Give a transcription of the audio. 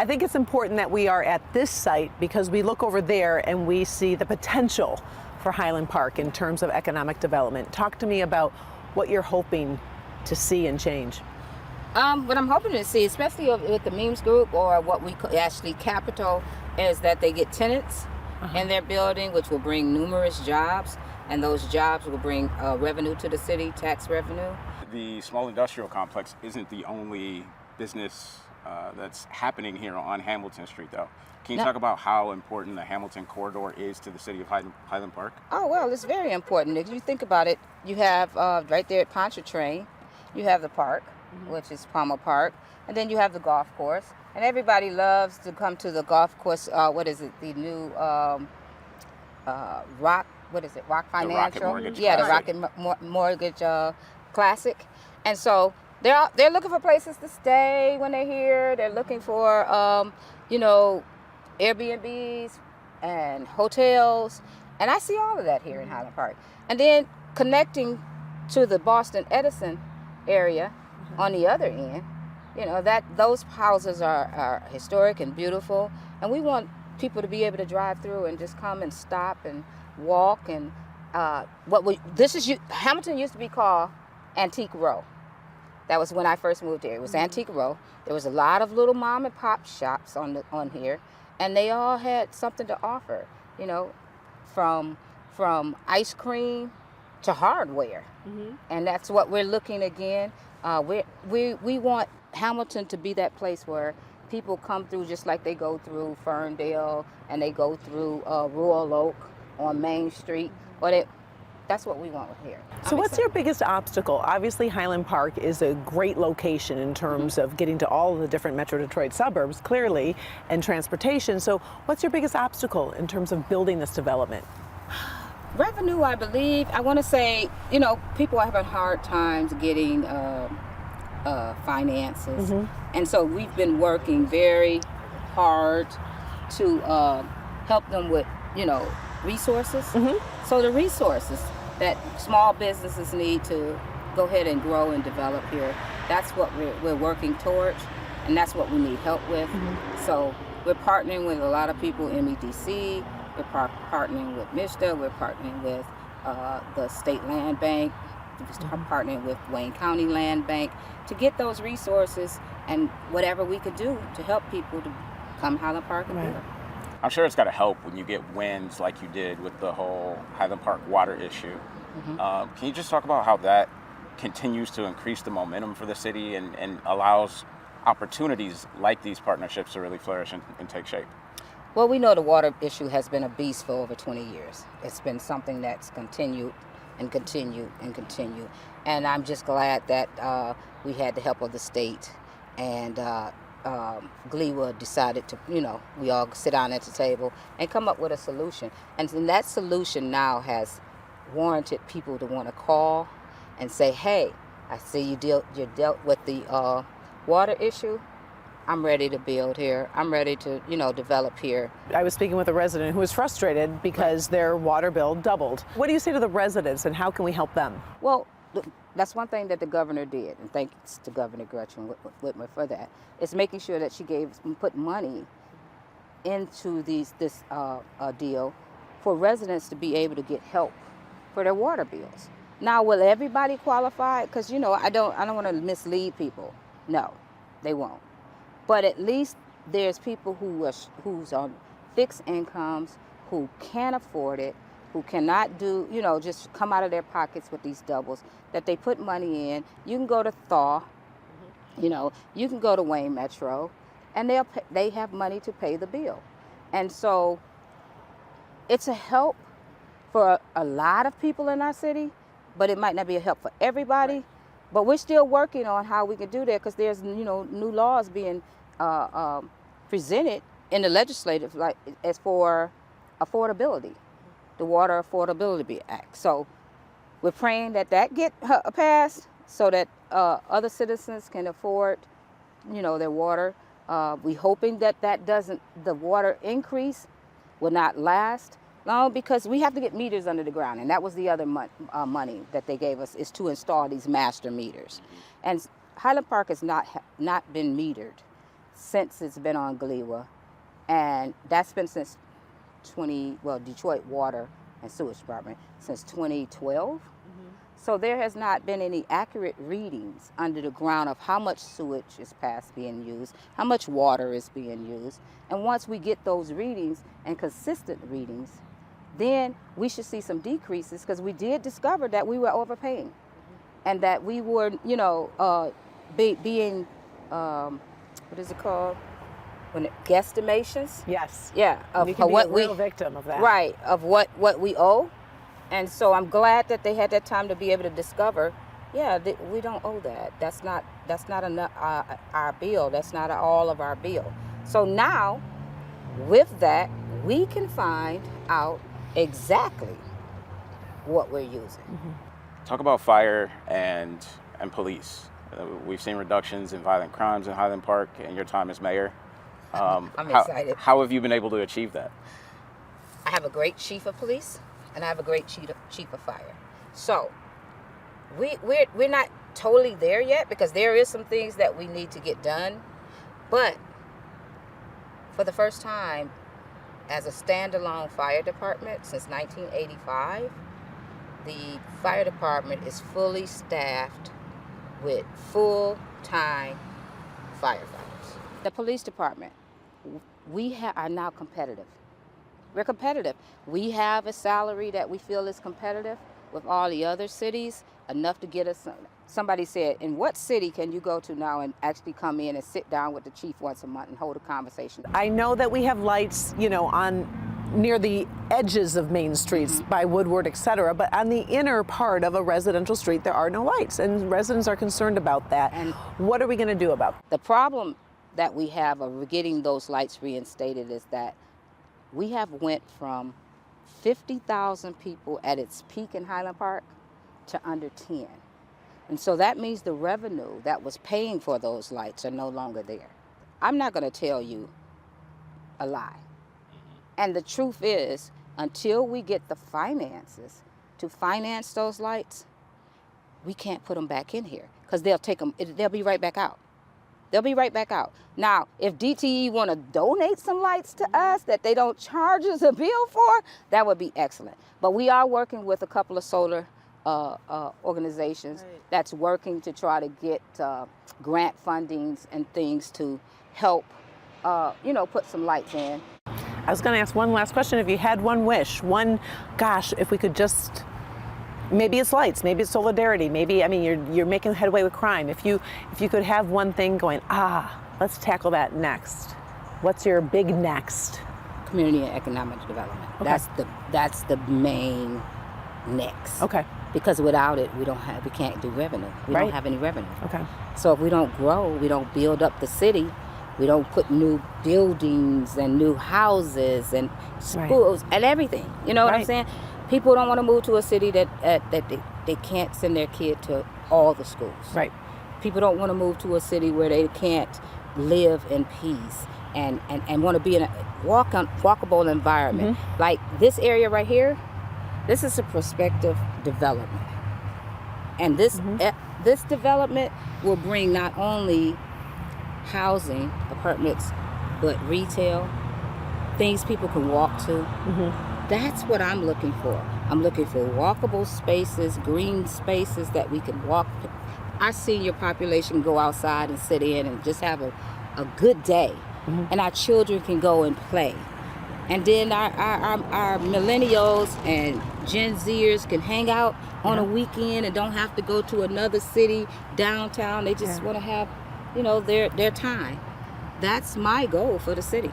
I think it's important that we are at this site because we look over there and we see the potential for Highland Park in terms of economic development. Talk to me about what you're hoping to see and change. What I'm hoping to see, especially with the Memes Group or what we actually Capital, is that they get tenants in their building, which will bring numerous jobs, and those jobs will bring revenue to the city, tax revenue. The small industrial complex isn't the only business that's happening here on Hamilton Street, though. Can you talk about how important the Hamilton corridor is to the city of Highland Park? Oh, well, it's very important. If you think about it, you have right there at Pontchartrain, you have the park, which is Palmer Park, and then you have the golf course. And everybody loves to come to the golf course. What is it? The new Rock. What is it? Rock Financial. The Rocket Mortgage. Yeah, Classic. the Rocket Mortgage Classic. And so they're looking for places to stay when they're here. They're looking for Airbnbs and hotels, and I see all of that here in Highland Park. And then connecting to the Boston Edison area on the other end, that those houses are historic and beautiful, and we want people to be able to drive through and just come and stop and walk. And Hamilton used to be called Antique Row. That was when I first moved here. It was Antique Row. There was a lot of little mom and pop shops on here, and they all had something to offer, from ice cream to hardware. And that's what we're looking again. We want Hamilton to be that place where people come through just like they go through Ferndale and they go through Royal Oak on Main Street. That's what we want here. So what's your biggest obstacle? Obviously Highland Park is a great location in terms of getting to all of the different Metro Detroit suburbs, clearly, and transportation. So what's your biggest obstacle in terms of building this development? Revenue, I believe. I want to say, people are having hard times getting finances. And so we've been working very hard to help them with, resources. So the resources that small businesses need to go ahead and grow and develop here, that's what we're working towards, and that's what we need help with. So we're partnering with a lot of people, MEDC, we're partnering with MISTA, we're partnering with the State Land Bank, we're partnering with Wayne County Land Bank to get those resources and whatever we could do to help people to come Highland Park and build. I'm sure it's got to help when you get wins like you did with the whole Highland Park water issue. Can you just talk about how that continues to increase the momentum for the city and allows opportunities like these partnerships to really flourish and take shape? Well, we know the water issue has been a beast for over 20 years. It's been something that's continued and continued and continued. And I'm just glad that we had the help of the state and GLEWA decided to, we all sit down at the table and come up with a solution. And that solution now has warranted people to want to call and say, hey, I see you dealt with the water issue. I'm ready to build here. I'm ready to, develop here. I was speaking with a resident who was frustrated because their water bill doubled. What do you say to the residents and how can we help them? Well, that's one thing that the governor did, and thanks to Governor Gretchen Whitmer for that, is making sure that she put money into this deal for residents to be able to get help for their water bills. Now, will everybody qualify? Because, I don't want to mislead people. No, they won't. But at least there's people who's on fixed incomes, who can't afford it, who cannot do, just come out of their pockets with these doubles, that they put money in. You can go to Thaw, you can go to Wayne Metro, and they have money to pay the bill. And so it's a help for a lot of people in our city, but it might not be a help for everybody. Right. But we're still working on how we can do that because there's, new laws being presented in the legislative, as for affordability. The Water Affordability Act. So we're praying that get passed so that other citizens can afford, their water. We're hoping that the water increase will not last long because we have to get meters under the ground. And that was the other money that they gave us, is to install these master meters. And Highland Park has not been metered since it's been on GLEWA, and that's been since Detroit Water and Sewage Department since 2012. So there has not been any accurate readings under the ground of how much sewage is being used, how much water is being used. And once we get those readings and consistent readings, then we should see some decreases, because we did discover that we were overpaying and that we were, being, what is it called? Guesstimations? Yes. Yeah. Of you can be a real victim of that. Right. Of what we owe. And so I'm glad that they had that time to be able to discover, we don't owe that. That's not enough, our bill. That's not all of our bill. So now, with that, we can find out exactly what we're using. Talk about fire and police. We've seen reductions in violent crimes in Highland Park in your time as mayor. I'm excited. How have you been able to achieve that? I have a great chief of police, and I have a great chief of fire. So we're not totally there yet, because there is some things that we need to get done. But for the first time, as a standalone fire department since 1985, the fire department is fully staffed with full-time firefighters. The police department, we are now competitive. We're competitive. We have a salary that we feel is competitive with all the other cities, enough to get us. Somebody said, in what city can you go to now and actually come in and sit down with the chief once a month and hold a conversation? I know that we have lights, on near the edges of main streets by Woodward, et cetera, but on the inner part of a residential street, there are no lights, and residents are concerned about that. And what are we going to do about it? The problem that we have of getting those lights reinstated is that we have went from 50,000 people at its peak in Highland Park to under 10. And so that means the revenue that was paying for those lights are no longer there. I'm not going to tell you a lie. And the truth is, until we get the finances to finance those lights, we can't put them back in here, because they'll be right back out. They'll be right back out. Now, if DTE want to donate some lights to us that they don't charge us a bill for, that would be excellent. But we are working with a couple of solar organizations that's working to try to get grant fundings and things to help, put some lights in. I was going to ask one last question. If you had one wish, if we could just, maybe it's lights, maybe it's solidarity, maybe, you're making headway with crime. If you could have one thing going, let's tackle that next. What's your big next? Community and economic development. Okay. That's the main next. Okay. Because without it, we can't do revenue. We don't have any revenue. Okay. So if we don't grow, we don't build up the city, we don't put new buildings and new houses and schools and everything. You know what I'm saying? People don't want to move to a city that they can't send their kid to all the schools. Right. People don't want to move to a city where they can't live in peace and want to be in a walkable environment. Like this area right here, this is a prospective development. And this development will bring not only housing, apartments, but retail, things people can walk to. That's what I'm looking for. I'm looking for walkable spaces, green spaces that we can walk. Our senior population go outside and sit in and just have a good day. And our children can go and play. And then our millennials and Gen Zers can hang out on a weekend and don't have to go to another city downtown. They just want to have, their time. That's my goal for the city.